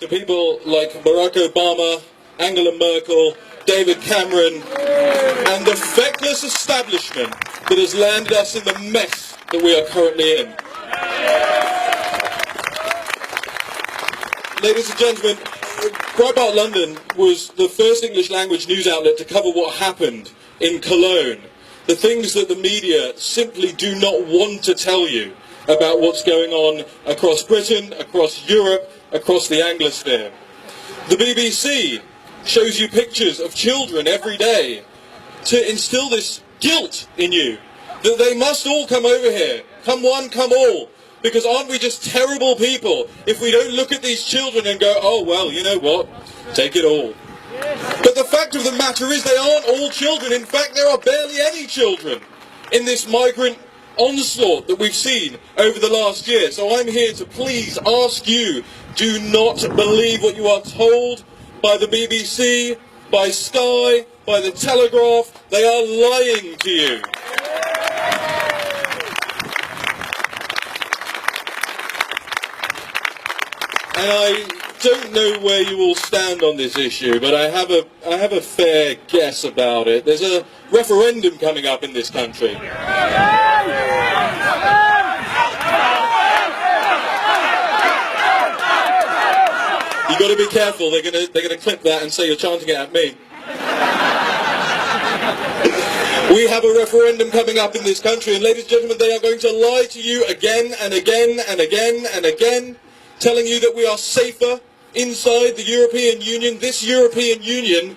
To people like Barack Obama, Angela Merkel, David Cameron, and the feckless establishment that has landed us in the mess that we are currently in. Ladies and gentlemen, Breitbart London was the first English language news outlet to cover what happened in Cologne. The things that the media simply do not want to tell you about what's going on across Britain, across Europe, across the Anglosphere. The BBC shows you pictures of children every day to instill this guilt in you, that they must all come over here, come one, come all, because aren't we just terrible people if we don't look at these children and go, oh well, you know what, take it all. But the fact of the matter is they aren't all children. In fact, there are barely any children in this migrant onslaught that we've seen over the last year. So I'm here to please ask you, do not believe what you are told by the BBC, by Sky, by the Telegraph. They are lying to you. And I don't know where you all stand on this issue, but I have a fair guess about it. There's a referendum coming up in this country. You've got to be careful. They're gonna clip that and say you're chanting it at me. We have a referendum coming up in this country, and ladies and gentlemen, they are going to lie to you again and again and again and again, telling you that we are safer inside the European Union, this European Union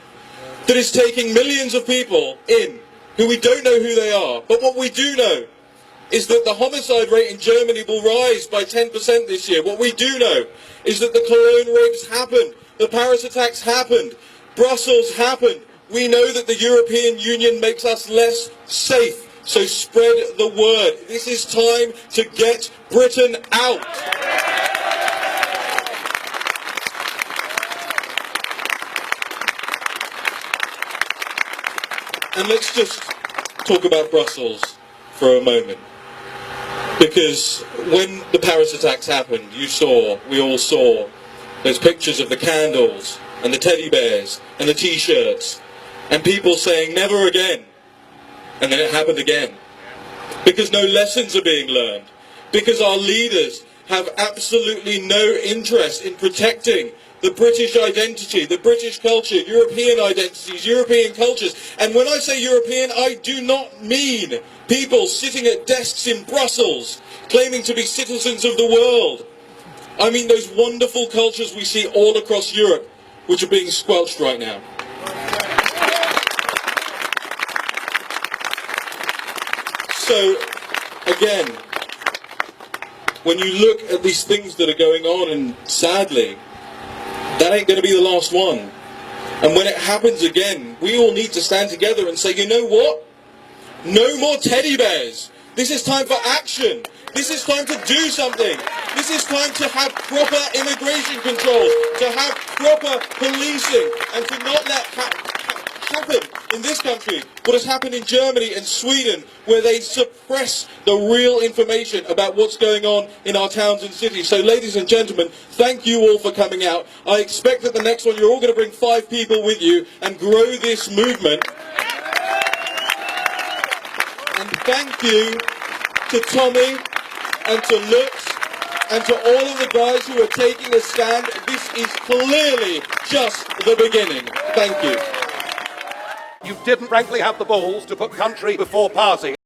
that is taking millions of people in who we don't know who they are. But what we do know is that the homicide rate in Germany will rise by 10% this year. What we do know is that the Cologne rapes happened, the Paris attacks happened, Brussels happened. We know that the European Union makes us less safe. So spread the word. This is time to get Britain out. And let's just talk about Brussels for a moment. Because when the Paris attacks happened, we all saw those pictures of the candles and the teddy bears and the t-shirts and people saying never again. And then it happened again. Because no lessons are being learned. Because our leaders have absolutely no interest in protecting the British identity, the British culture, European identities, European cultures. And when I say European, I do not mean people sitting at desks in Brussels claiming to be citizens of the world. I mean those wonderful cultures we see all across Europe, which are being squelched right now. So, again, when you look at these things that are going on, and sadly, that ain't going to be the last one. And when it happens again, we all need to stand together and say, you know what? No more teddy bears. This is time for action. This is time to do something. This is time to have proper immigration controls, to have proper policing, and to not let happen in this country what has happened in Germany and Sweden, where they suppress the real information about what's going on in our towns and cities. So ladies and gentlemen, thank you all for coming out. I expect that the next one you're all going to bring 5 people with you and grow this movement. And thank you to Tommy and to Lutz and to all of the guys who are taking a stand. This is clearly just the beginning. Thank you. You didn't frankly have the balls to put country before party.